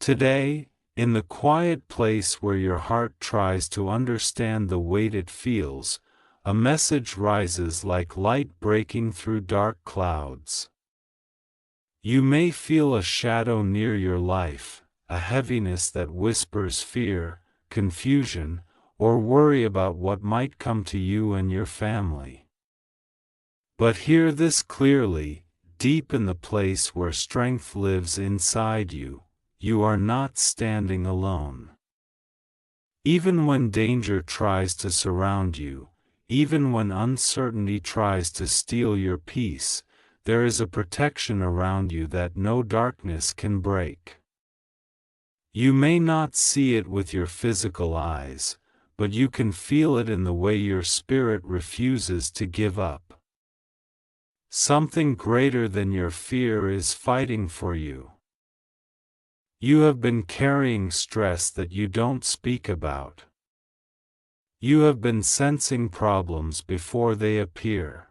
Today, in the quiet place where your heart tries to understand the weight it feels, a message rises like light breaking through dark clouds. You may feel a shadow near your life, a heaviness that whispers fear, confusion, or worry about what might come to you and your family. But hear this clearly, deep in the place where strength lives inside you, you are not standing alone. Even when danger tries to surround you, even when uncertainty tries to steal your peace, there is a protection around you that no darkness can break. You may not see it with your physical eyes, but you can feel it in the way your spirit refuses to give up. Something greater than your fear is fighting for you. You have been carrying stress that you don't speak about. You have been sensing problems before they appear.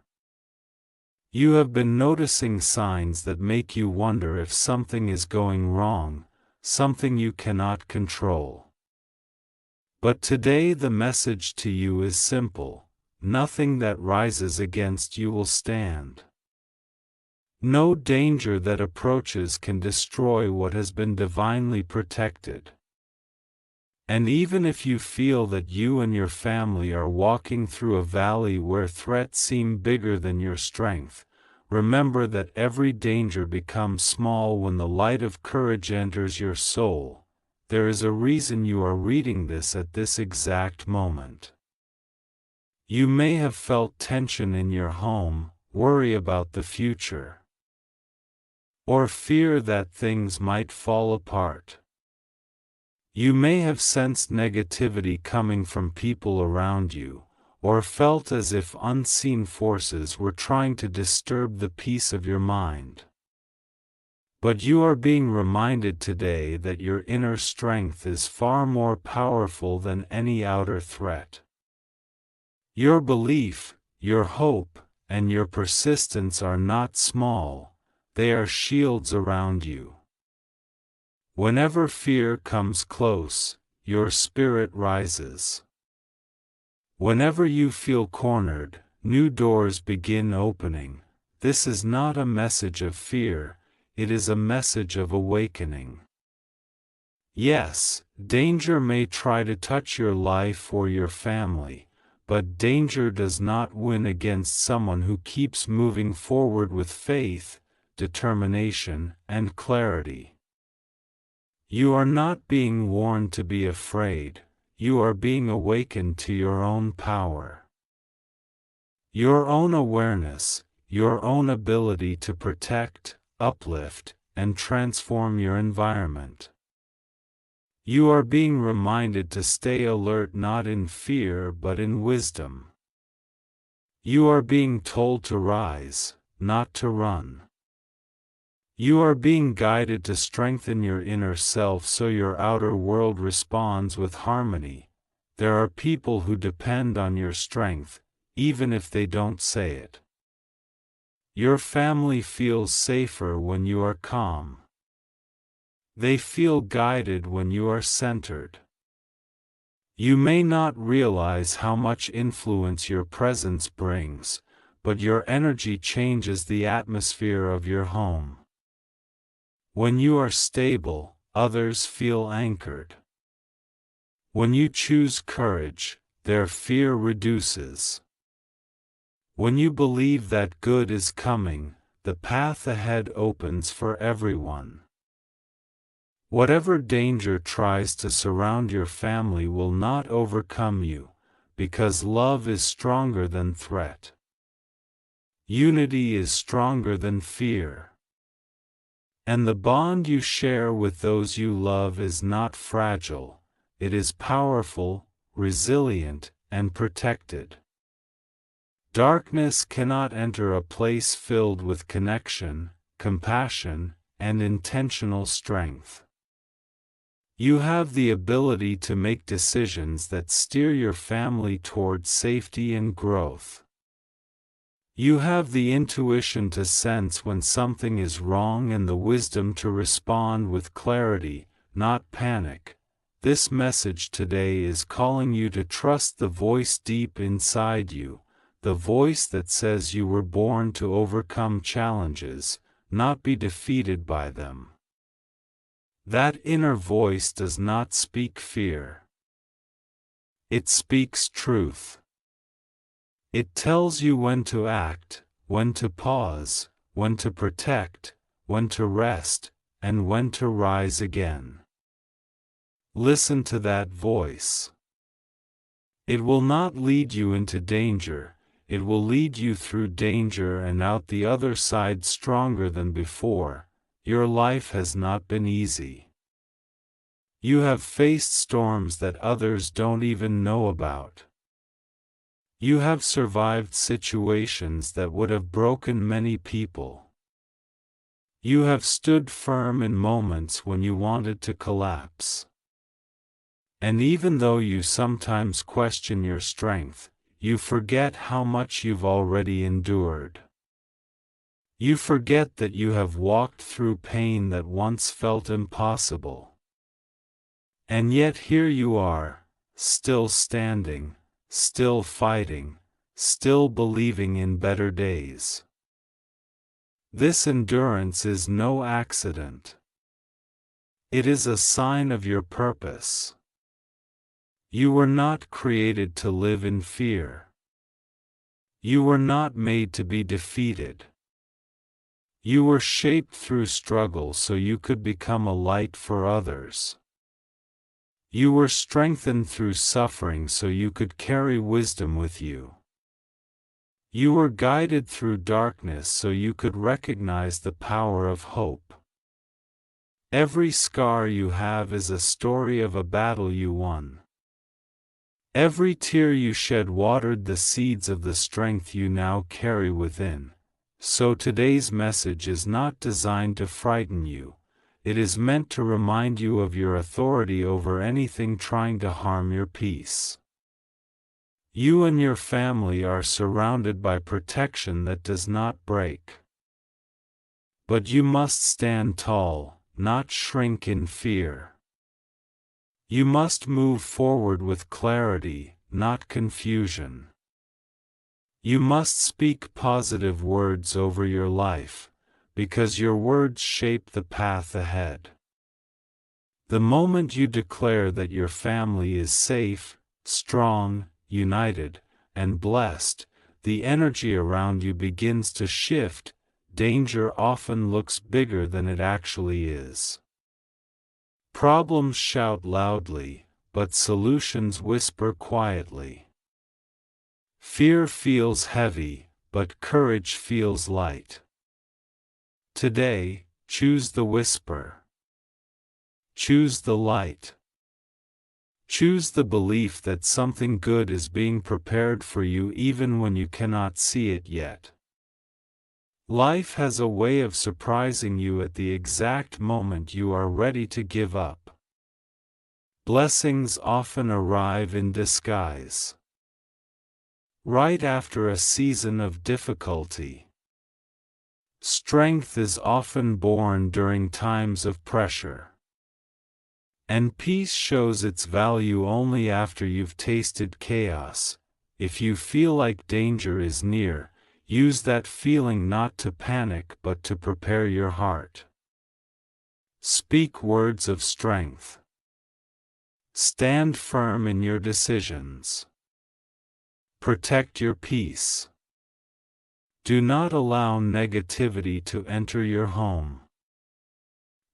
You have been noticing signs that make you wonder if something is going wrong, something you cannot control. But today the message to you is simple: nothing that rises against you will stand. No danger that approaches can destroy what has been divinely protected. And even if you feel that you and your family are walking through a valley where threats seem bigger than your strength, remember that every danger becomes small when the light of courage enters your soul. There is a reason you are reading this at this exact moment. You may have felt tension in your home, worry about the future, or fear that things might fall apart. You may have sensed negativity coming from people around you, or felt as if unseen forces were trying to disturb the peace of your mind. But you are being reminded today that your inner strength is far more powerful than any outer threat. Your belief, your hope, and your persistence are not small, they are shields around you. Whenever fear comes close, your spirit rises. Whenever you feel cornered, new doors begin opening. This is not a message of fear, it is a message of awakening. Yes, danger may try to touch your life or your family, but danger does not win against someone who keeps moving forward with faith, determination, and clarity. You are not being warned to be afraid, you are being awakened to your own power. Your own awareness, your own ability to protect, uplift, and transform your environment. You are being reminded to stay alert not in fear but in wisdom. You are being told to rise, not to run. You are being guided to strengthen your inner self so your outer world responds with harmony. There are people who depend on your strength, even if they don't say it. Your family feels safer when you are calm. They feel guided when you are centered. You may not realize how much influence your presence brings, but your energy changes the atmosphere of your home. When you are stable, others feel anchored. When you choose courage, their fear reduces. When you believe that good is coming, the path ahead opens for everyone. Whatever danger tries to surround your family will not overcome you, because love is stronger than threat. Unity is stronger than fear. And the bond you share with those you love is not fragile, it is powerful, resilient, and protected. Darkness cannot enter a place filled with connection, compassion, and intentional strength. You have the ability to make decisions that steer your family toward safety and growth. You have the intuition to sense when something is wrong and the wisdom to respond with clarity, not panic. This message today is calling you to trust the voice deep inside you, the voice that says you were born to overcome challenges, not be defeated by them. That inner voice does not speak fear. It speaks truth. It tells you when to act, when to pause, when to protect, when to rest, and when to rise again. Listen to that voice. It will not lead you into danger, it will lead you through danger and out the other side stronger than before. Your life has not been easy. You have faced storms that others don't even know about. You have survived situations that would have broken many people. You have stood firm in moments when you wanted to collapse. And even though you sometimes question your strength, you forget how much you've already endured. You forget that you have walked through pain that once felt impossible. And yet here you are, still standing, still fighting, still believing in better days. This endurance is no accident. It is a sign of your purpose. You were not created to live in fear. You were not made to be defeated. You were shaped through struggle so you could become a light for others. You were strengthened through suffering so you could carry wisdom with you. You were guided through darkness so you could recognize the power of hope. Every scar you have is a story of a battle you won. Every tear you shed watered the seeds of the strength you now carry within. So today's message is not designed to frighten you. It is meant to remind you of your authority over anything trying to harm your peace. You and your family are surrounded by protection that does not break. But you must stand tall, not shrink in fear. You must move forward with clarity, not confusion. You must speak positive words over your life, because your words shape the path ahead. The moment you declare that your family is safe, strong, united, and blessed, the energy around you begins to shift. Danger often looks bigger than it actually is. Problems shout loudly, but solutions whisper quietly. Fear feels heavy, but courage feels light. Today, choose the whisper. Choose the light. Choose the belief that something good is being prepared for you even when you cannot see it yet. Life has a way of surprising you at the exact moment you are ready to give up. Blessings often arrive in disguise. Right after a season of difficulty. Strength is often born during times of pressure. And peace shows its value only after you've tasted chaos. If you feel like danger is near, use that feeling not to panic but to prepare your heart. Speak words of strength. Stand firm in your decisions. Protect your peace. Do not allow negativity to enter your home.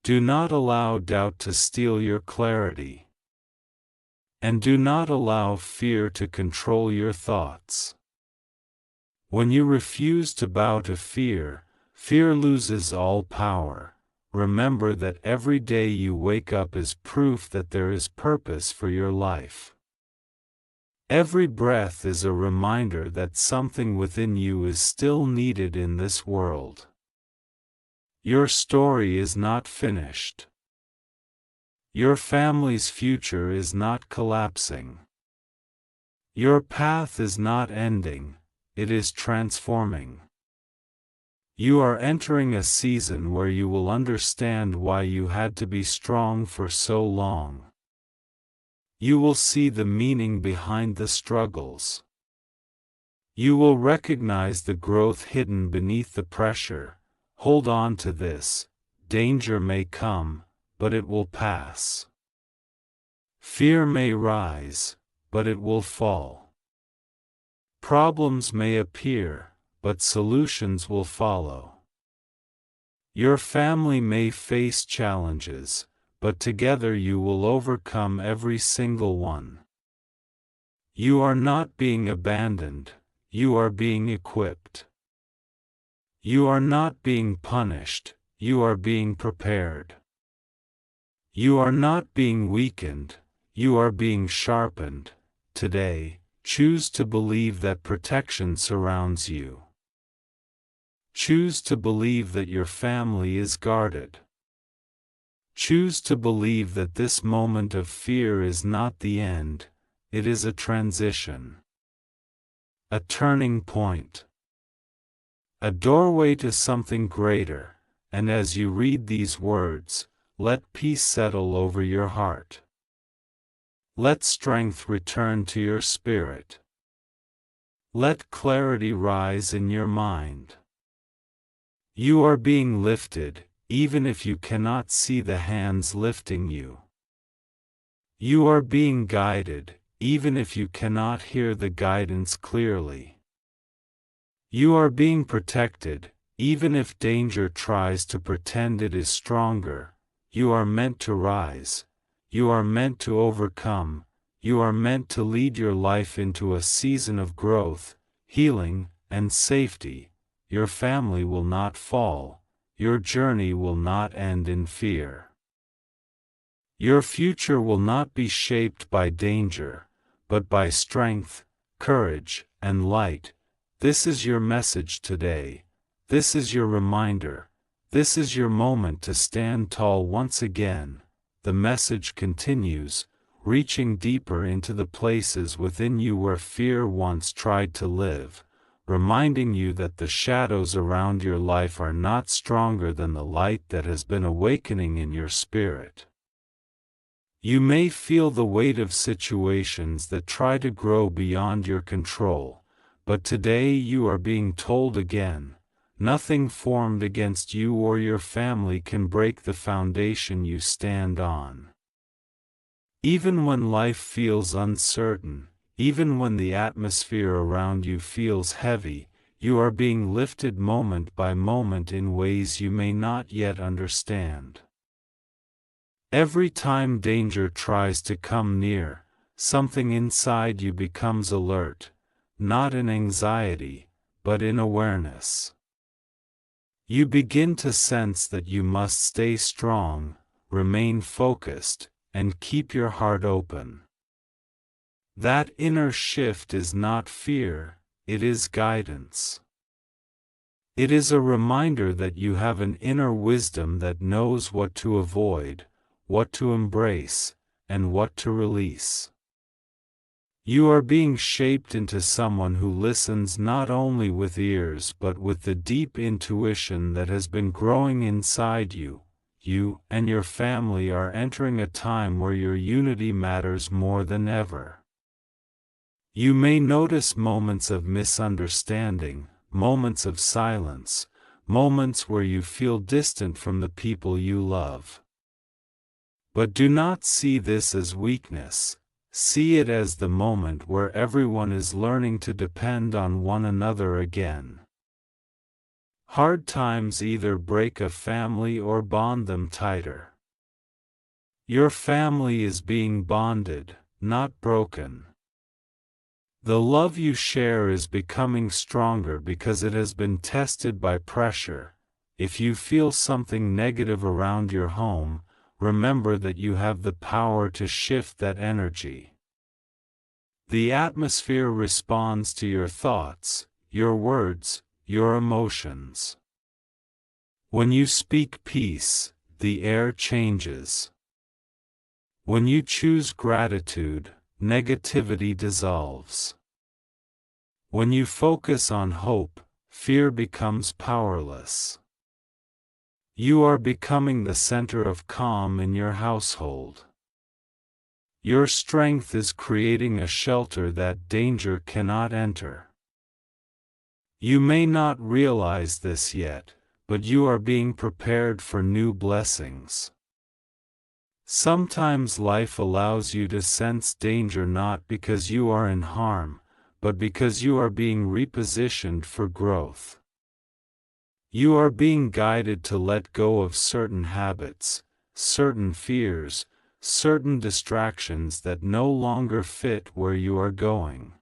Do not allow doubt to steal your clarity. And do not allow fear to control your thoughts. When you refuse to bow to fear, fear loses all power. Remember that every day you wake up is proof that there is purpose for your life. Every breath is a reminder that something within you is still needed in this world. Your story is not finished. Your family's future is not collapsing. Your path is not ending, it is transforming. You are entering a season where you will understand why you had to be strong for so long. You will see the meaning behind the struggles. You will recognize the growth hidden beneath the pressure. Hold on to this. Danger may come, but it will pass. Fear may rise, but it will fall. Problems may appear, but solutions will follow. Your family may face challenges, but together you will overcome every single one. You are not being abandoned, you are being equipped. You are not being punished, you are being prepared. You are not being weakened, you are being sharpened. Today, choose to believe that protection surrounds you. Choose to believe that your family is guarded. Choose to believe that this moment of fear is not the end, it is a transition. A turning point. A doorway to something greater, and as you read these words, let peace settle over your heart. Let strength return to your spirit. Let clarity rise in your mind. You are being lifted, even if you cannot see the hands lifting you. You are being guided, even if you cannot hear the guidance clearly. You are being protected, even if danger tries to pretend it is stronger. You are meant to rise. You are meant to overcome. You are meant to lead your life into a season of growth, healing, and safety. Your family will not fall. Your journey will not end in fear. Your future will not be shaped by danger, but by strength, courage, and light. This is your message today. This is your reminder. This is your moment to stand tall once again. The message continues, reaching deeper into the places within you where fear once tried to live, reminding you that the shadows around your life are not stronger than the light that has been awakening in your spirit. You may feel the weight of situations that try to grow beyond your control, but today you are being told again, nothing formed against you or your family can break the foundation you stand on. Even when life feels uncertain, even when the atmosphere around you feels heavy, you are being lifted moment by moment in ways you may not yet understand. Every time danger tries to come near, something inside you becomes alert, not in anxiety, but in awareness. You begin to sense that you must stay strong, remain focused, and keep your heart open. That inner shift is not fear, it is guidance. It is a reminder that you have an inner wisdom that knows what to avoid, what to embrace, and what to release. You are being shaped into someone who listens not only with ears but with the deep intuition that has been growing inside you. You and your family are entering a time where your unity matters more than ever. You may notice moments of misunderstanding, moments of silence, moments where you feel distant from the people you love. But do not see this as weakness. See it as the moment where everyone is learning to depend on one another again. Hard times either break a family or bond them tighter. Your family is being bonded, not broken. The love you share is becoming stronger because it has been tested by pressure. If you feel something negative around your home, remember that you have the power to shift that energy. The atmosphere responds to your thoughts, your words, your emotions. When you speak peace, the air changes. When you choose gratitude, negativity dissolves. When you focus on hope, fear becomes powerless. You are becoming the center of calm in your household. Your strength is creating a shelter that danger cannot enter. You may not realize this yet, but you are being prepared for new blessings. Sometimes life allows you to sense danger not because you are in harm, but because you are being repositioned for growth. You are being guided to let go of certain habits, certain fears, certain distractions that no longer fit where you are going.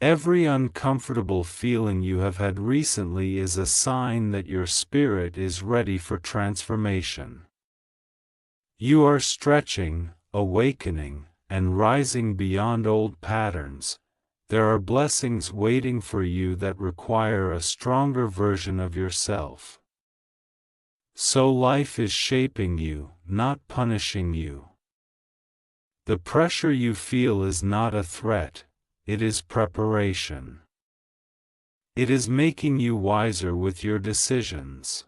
Every uncomfortable feeling you have had recently is a sign that your spirit is ready for transformation. You are stretching, awakening, and rising beyond old patterns. There are blessings waiting for you that require a stronger version of yourself. So life is shaping you, not punishing you. The pressure you feel is not a threat, it is preparation. It is making you wiser with your decisions,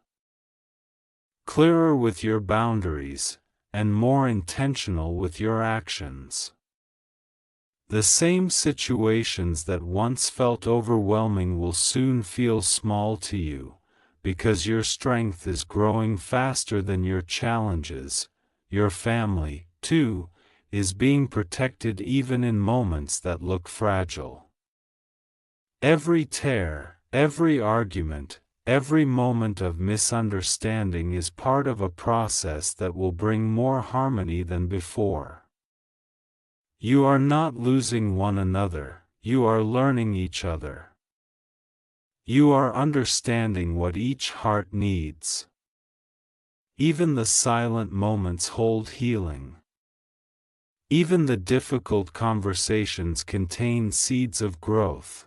clearer with your boundaries, and more intentional with your actions. The same situations that once felt overwhelming will soon feel small to you, because your strength is growing faster than your challenges. Your family, too, is being protected even in moments that look fragile. Every tear, every argument, every moment of misunderstanding is part of a process that will bring more harmony than before. You are not losing one another, you are learning each other. You are understanding what each heart needs. Even the silent moments hold healing. Even the difficult conversations contain seeds of growth.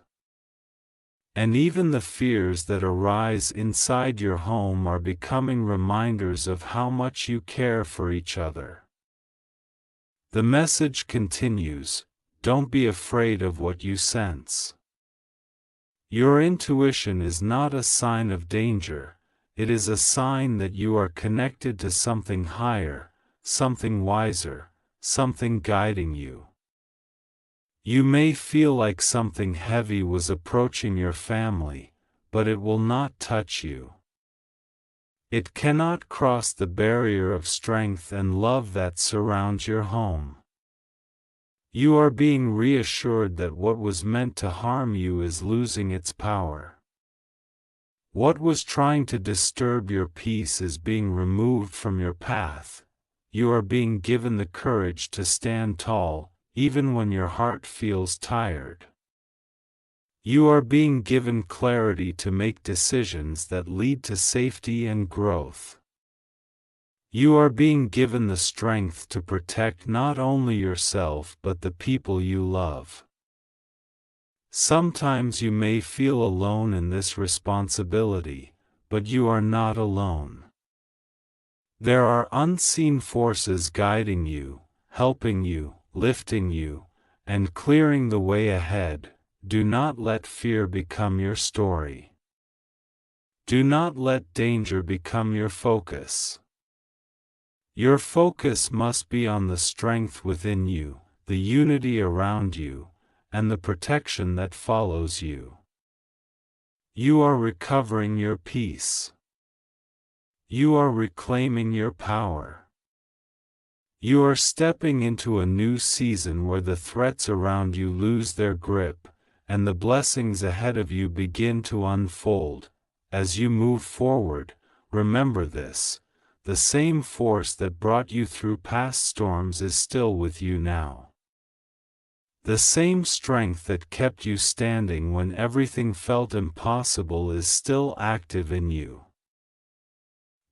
And even the fears that arise inside your home are becoming reminders of how much you care for each other. The message continues: don't be afraid of what you sense. Your intuition is not a sign of danger, it is a sign that you are connected to something higher, something wiser, something guiding you. You may feel like something heavy was approaching your family, but it will not touch you. It cannot cross the barrier of strength and love that surrounds your home. You are being reassured that what was meant to harm you is losing its power. What was trying to disturb your peace is being removed from your path. You are being given the courage to stand tall, even when your heart feels tired. You are being given clarity to make decisions that lead to safety and growth. You are being given the strength to protect not only yourself but the people you love. Sometimes you may feel alone in this responsibility, but you are not alone. There are unseen forces guiding you, helping you, lifting you, and clearing the way ahead. Do not let fear become your story. Do not let danger become your focus. Your focus must be on the strength within you, the unity around you, and the protection that follows you. You are recovering your peace. You are reclaiming your power. You are stepping into a new season where the threats around you lose their grip, and the blessings ahead of you begin to unfold. As you move forward, remember this: the same force that brought you through past storms is still with you now. The same strength that kept you standing when everything felt impossible is still active in you.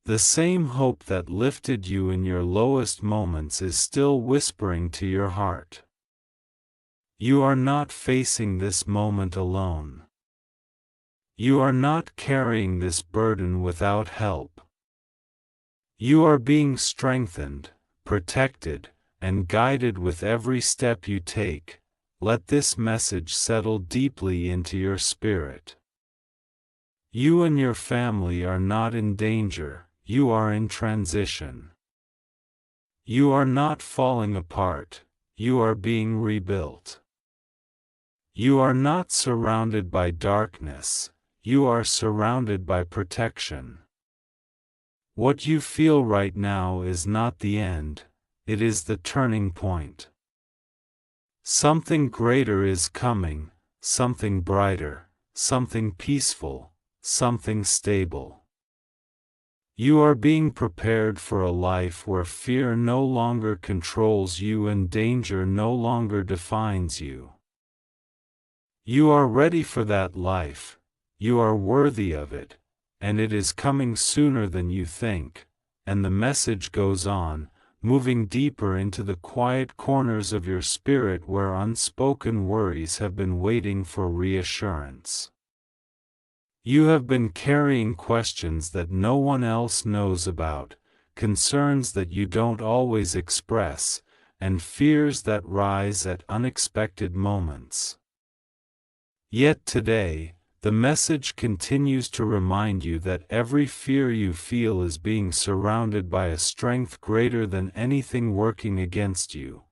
The same hope that lifted you in your lowest moments is still whispering to your heart. You are not facing this moment alone. You are not carrying this burden without help. You are being strengthened, protected, and guided with every step you take. Let this message settle deeply into your spirit. You and your family are not in danger, you are in transition. You are not falling apart, you are being rebuilt. You are not surrounded by darkness, you are surrounded by protection. What you feel right now is not the end, it is the turning point. Something greater is coming, something brighter, something peaceful, something stable. You are being prepared for a life where fear no longer controls you and danger no longer defines you. You are ready for that life, you are worthy of it, and it is coming sooner than you think, and the message goes on, moving deeper into the quiet corners of your spirit where unspoken worries have been waiting for reassurance. You have been carrying questions that no one else knows about, concerns that you don't always express, and fears that rise at unexpected moments. Yet today, the message continues to remind you that every fear you feel is being surrounded by a strength greater than anything working against you.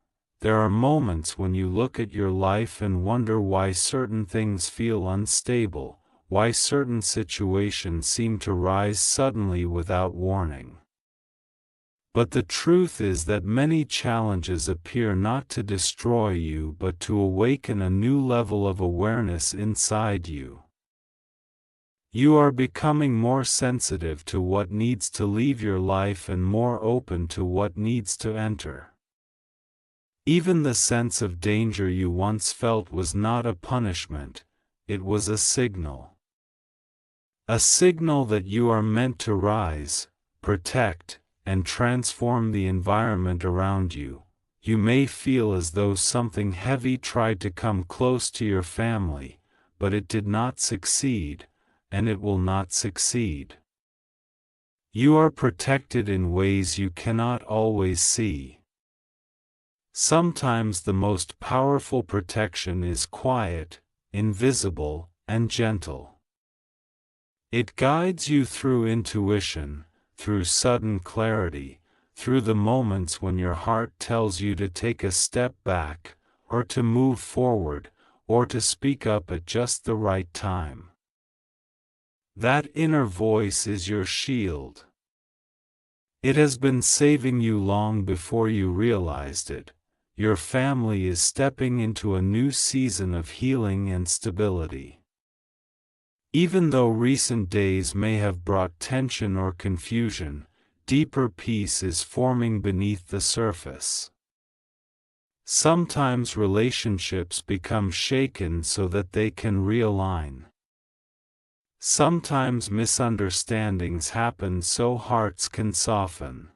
There are moments when you look at your life and wonder why certain things feel unstable, why certain situations seem to rise suddenly without warning. But the truth is that many challenges appear not to destroy you but to awaken a new level of awareness inside you. You are becoming more sensitive to what needs to leave your life and more open to what needs to enter. Even the sense of danger you once felt was not a punishment, it was a signal. A signal that you are meant to rise, protect, and transform the environment around you. You may feel as though something heavy tried to come close to your family, but it did not succeed, and it will not succeed. You are protected in ways you cannot always see. Sometimes the most powerful protection is quiet, invisible, and gentle. It guides you through intuition, through sudden clarity, through the moments when your heart tells you to take a step back, or to move forward, or to speak up at just the right time. That inner voice is your shield. It has been saving you long before you realized it. Your family is stepping into a new season of healing and stability. Even though recent days may have brought tension or confusion, deeper peace is forming beneath the surface. Sometimes relationships become shaken so that they can realign. Sometimes misunderstandings happen so hearts can soften.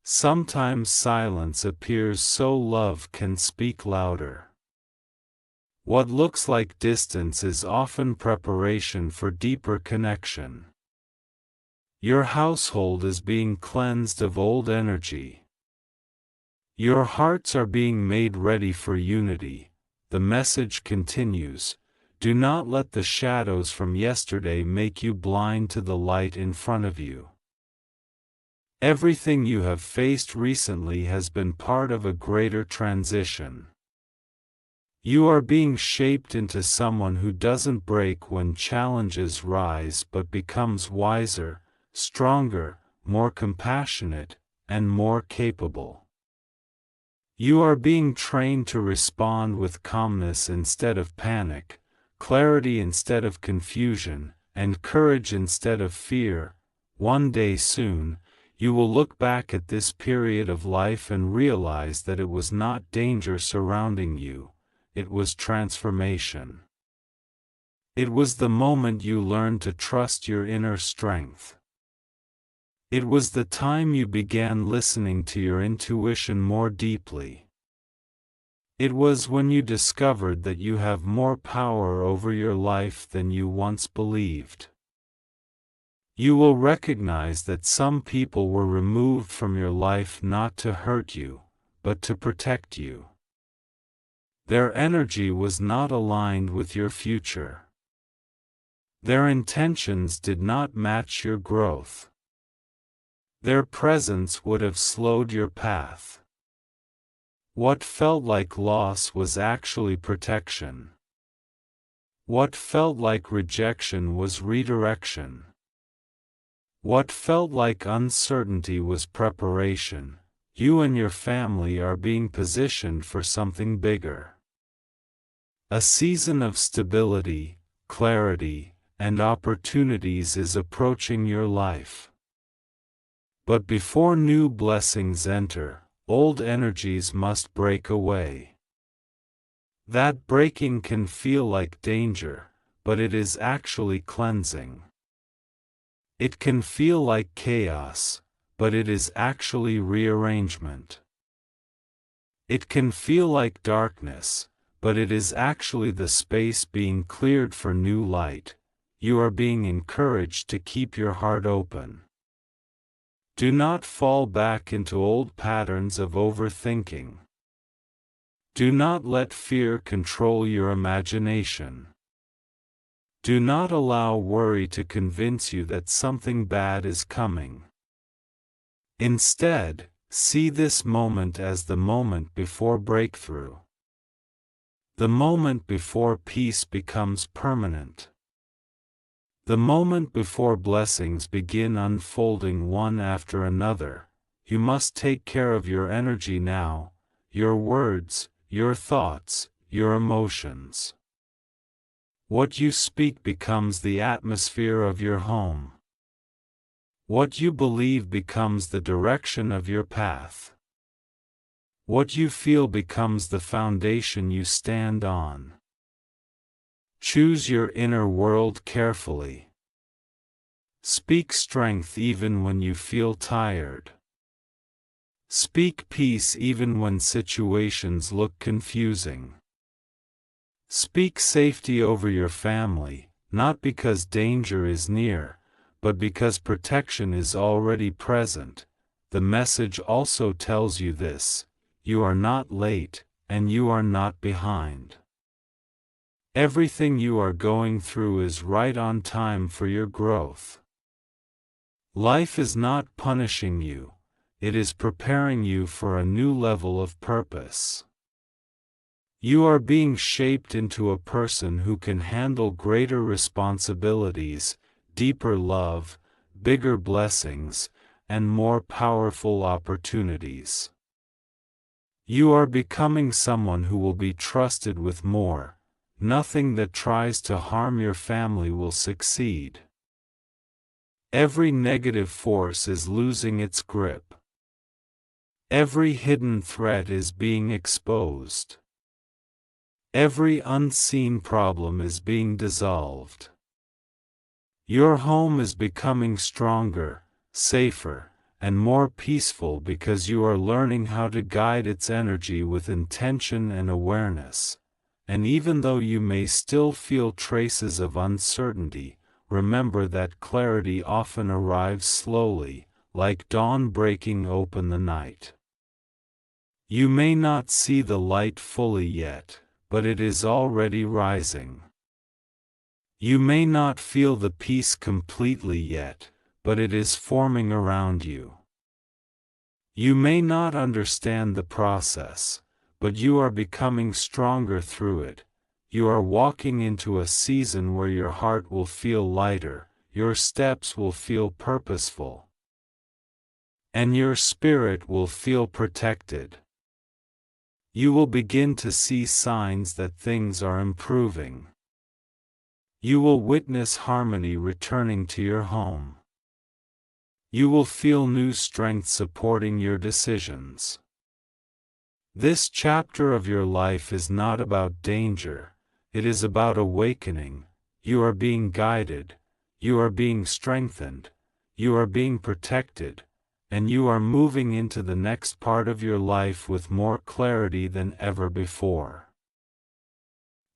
Sometimes silence appears so love can speak louder. What looks like distance is often preparation for deeper connection. Your household is being cleansed of old energy. Your hearts are being made ready for unity. The message continues, do not let the shadows from yesterday make you blind to the light in front of you. Everything you have faced recently has been part of a greater transition. You are being shaped into someone who doesn't break when challenges rise but becomes wiser, stronger, more compassionate, and more capable. You are being trained to respond with calmness instead of panic, clarity instead of confusion, and courage instead of fear. One day soon, you will look back at this period of life and realize that it was not danger surrounding you. It was transformation. It was the moment you learned to trust your inner strength. It was the time you began listening to your intuition more deeply. It was when you discovered that you have more power over your life than you once believed. You will recognize that some people were removed from your life not to hurt you, but to protect you. Their energy was not aligned with your future. Their intentions did not match your growth. Their presence would have slowed your path. What felt like loss was actually protection. What felt like rejection was redirection. What felt like uncertainty was preparation. You and your family are being positioned for something bigger. A season of stability, clarity, and opportunities is approaching your life. But before new blessings enter, old energies must break away. That breaking can feel like danger, but it is actually cleansing. It can feel like chaos, but it is actually rearrangement. It can feel like darkness, but it is actually the space being cleared for new light. You are being encouraged to keep your heart open. Do not fall back into old patterns of overthinking. Do not let fear control your imagination. Do not allow worry to convince you that something bad is coming. Instead, see this moment as the moment before breakthrough. The moment before peace becomes permanent. The moment before blessings begin unfolding one after another. You must take care of your energy now, your words, your thoughts, your emotions. What you speak becomes the atmosphere of your home. What you believe becomes the direction of your path. What you feel becomes the foundation you stand on. Choose your inner world carefully. Speak strength even when you feel tired. Speak peace even when situations look confusing. Speak safety over your family, not because danger is near, but because protection is already present. The message also tells you this: you are not late, and you are not behind. Everything you are going through is right on time for your growth. Life is not punishing you, it is preparing you for a new level of purpose. You are being shaped into a person who can handle greater responsibilities, deeper love, bigger blessings, and more powerful opportunities. You are becoming someone who will be trusted with more. Nothing that tries to harm your family will succeed. Every negative force is losing its grip. Every hidden threat is being exposed. Every unseen problem is being dissolved. Your home is becoming stronger, safer, and more peaceful because you are learning how to guide its energy with intention and awareness. And even though you may still feel traces of uncertainty, remember that clarity often arrives slowly, like dawn breaking open the night. You may not see the light fully yet, but it is already rising. You may not feel the peace completely yet, but it is forming around you. You may not understand the process, but you are becoming stronger through it. You are walking into a season where your heart will feel lighter, your steps will feel purposeful, and your spirit will feel protected. You will begin to see signs that things are improving. You will witness harmony returning to your home. You will feel new strength supporting your decisions. This chapter of your life is not about danger, it is about awakening. You are being guided, you are being strengthened, you are being protected, and you are moving into the next part of your life with more clarity than ever before.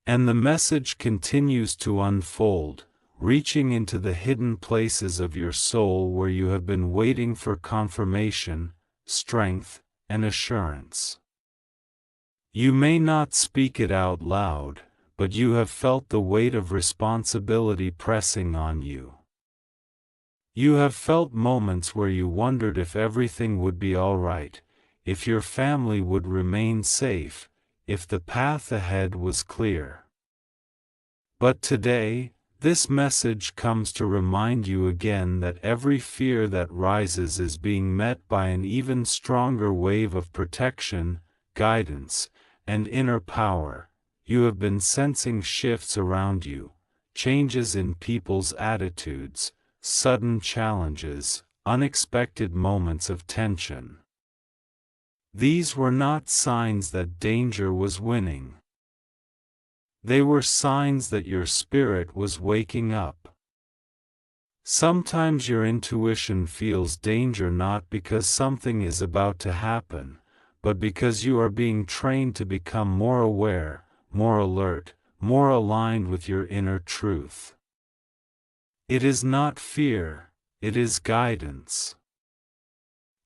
And the message continues to unfold, reaching into the hidden places of your soul where you have been waiting for confirmation, strength, and assurance. You may not speak it out loud, but you have felt the weight of responsibility pressing on you. You have felt moments where you wondered if everything would be all right, if your family would remain safe, if the path ahead was clear. But today, this message comes to remind you again that every fear that rises is being met by an even stronger wave of protection, guidance, and inner power. You have been sensing shifts around you, changes in people's attitudes, sudden challenges, unexpected moments of tension. These were not signs that danger was winning. They were signs that your spirit was waking up. Sometimes your intuition feels danger not because something is about to happen, but because you are being trained to become more aware, more alert, more aligned with your inner truth. It is not fear, it is guidance.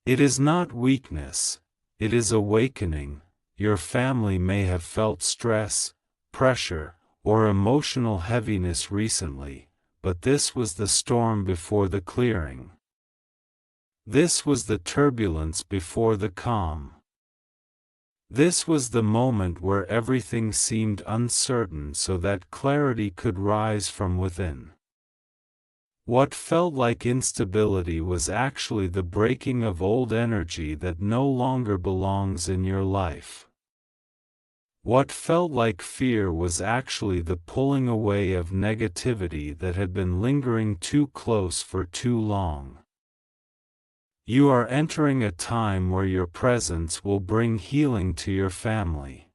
It is not weakness, it is awakening. Your family may have felt stress, pressure, or emotional heaviness recently, but this was the storm before the clearing. This was the turbulence before the calm. This was the moment where everything seemed uncertain so that clarity could rise from within. What felt like instability was actually the breaking of old energy that no longer belongs in your life. What felt like fear was actually the pulling away of negativity that had been lingering too close for too long. You are entering a time where your presence will bring healing to your family.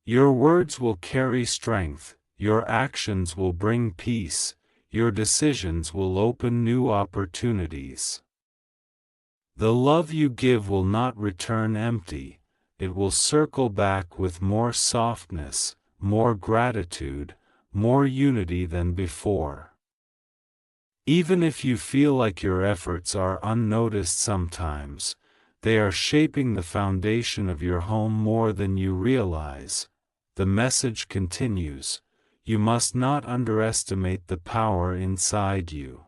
Your words will carry strength, your actions will bring peace, your decisions will open new opportunities. The love you give will not return empty. It will circle back with more softness, more gratitude, more unity than before. Even if you feel like your efforts are unnoticed sometimes, they are shaping the foundation of your home more than you realize. The message continues: you must not underestimate the power inside you.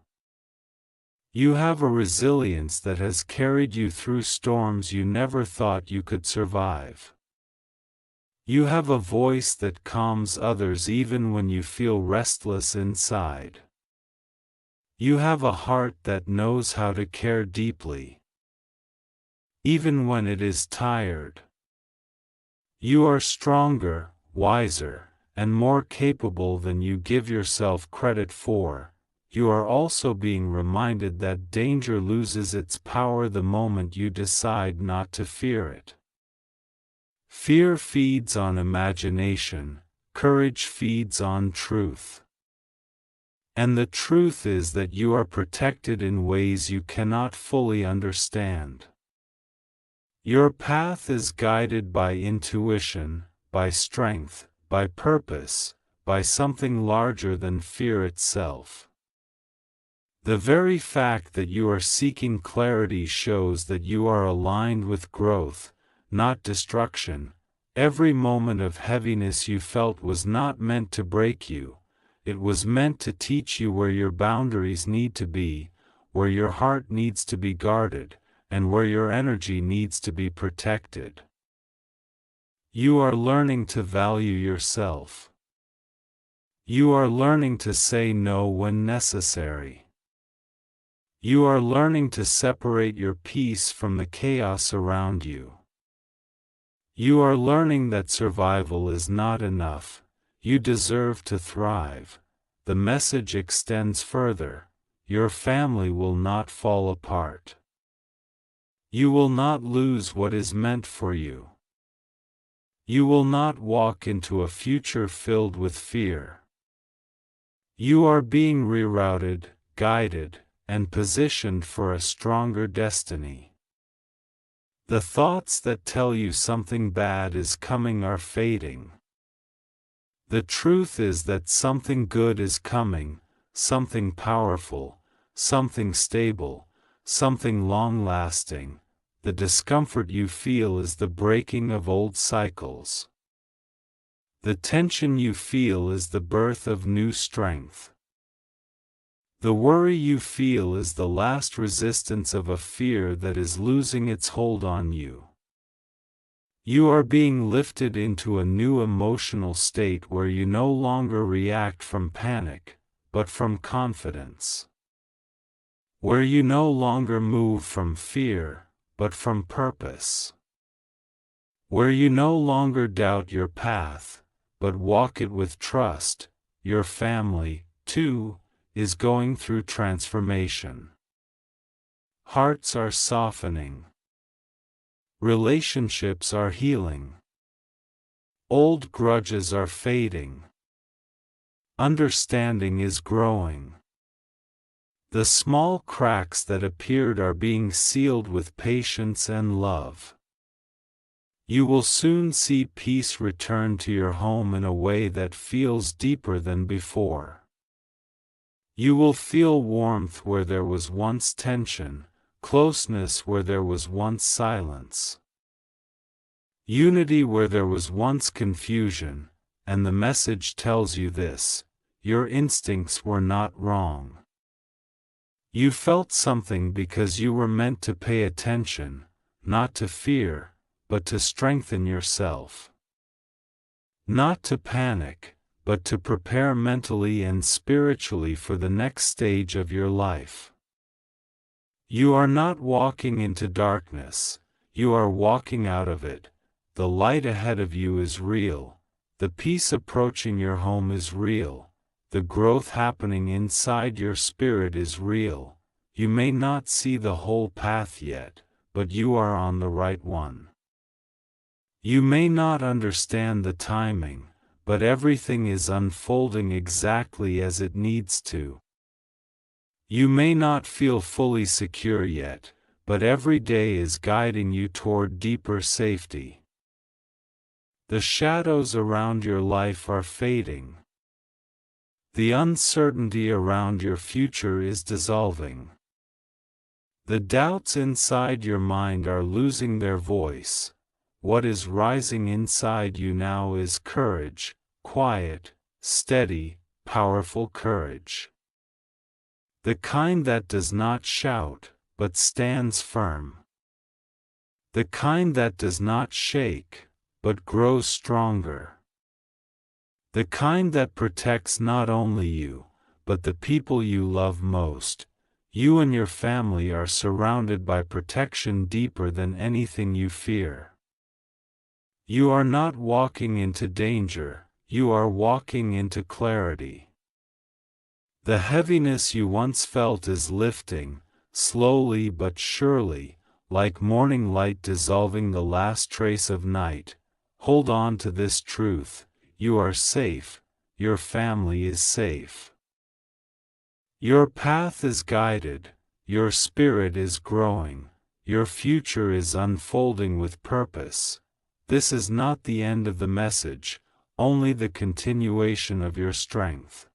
You have a resilience that has carried you through storms you never thought you could survive. You have a voice that calms others even when you feel restless inside. You have a heart that knows how to care deeply, even when it is tired. You are stronger, wiser, and more capable than you give yourself credit for. You are also being reminded that danger loses its power the moment you decide not to fear it. Fear feeds on imagination, courage feeds on truth. And the truth is that you are protected in ways you cannot fully understand. Your path is guided by intuition, by strength, by purpose, by something larger than fear itself. The very fact that you are seeking clarity shows that you are aligned with growth, not destruction. Every moment of heaviness you felt was not meant to break you. It was meant to teach you where your boundaries need to be, where your heart needs to be guarded, and where your energy needs to be protected. You are learning to value yourself. You are learning to say no when necessary. You are learning to separate your peace from the chaos around you. You are learning that survival is not enough. You deserve to thrive. The message extends further. Your family will not fall apart. You will not lose what is meant for you. You will not walk into a future filled with fear. You are being rerouted, guided, and positioned for a stronger destiny. The thoughts that tell you something bad is coming are fading. The truth is that something good is coming, something powerful, something stable, something long-lasting. The discomfort you feel is the breaking of old cycles. The tension you feel is the birth of new strength. The worry you feel is the last resistance of a fear that is losing its hold on you. You are being lifted into a new emotional state where you no longer react from panic, but from confidence. Where you no longer move from fear, but from purpose. Where you no longer doubt your path, but walk it with trust. Your family, too, is going through transformation. Hearts are softening. Relationships are healing. Old grudges are fading. Understanding is growing. The small cracks that appeared are being sealed with patience and love. You will soon see peace return to your home in a way that feels deeper than before. You will feel warmth where there was once tension, closeness where there was once silence. Unity where there was once confusion, and the message tells you this: your instincts were not wrong. You felt something because you were meant to pay attention, not to fear, but to strengthen yourself. Not to panic, but to prepare mentally and spiritually for the next stage of your life. You are not walking into darkness, you are walking out of it. The light ahead of you is real, the peace approaching your home is real, the growth happening inside your spirit is real. You may not see the whole path yet, but you are on the right one. You may not understand the timing, but everything is unfolding exactly as it needs to. You may not feel fully secure yet, but every day is guiding you toward deeper safety. The shadows around your life are fading. The uncertainty around your future is dissolving. The doubts inside your mind are losing their voice. What is rising inside you now is courage, quiet, steady, powerful courage. The kind that does not shout, but stands firm. The kind that does not shake, but grows stronger. The kind that protects not only you, but the people you love most. You and your family are surrounded by protection deeper than anything you fear. You are not walking into danger, you are walking into clarity. The heaviness you once felt is lifting, slowly but surely, like morning light dissolving the last trace of night. Hold on to this truth: you are safe, your family is safe. Your path is guided, your spirit is growing, your future is unfolding with purpose. This is not the end of the message, only the continuation of your strength.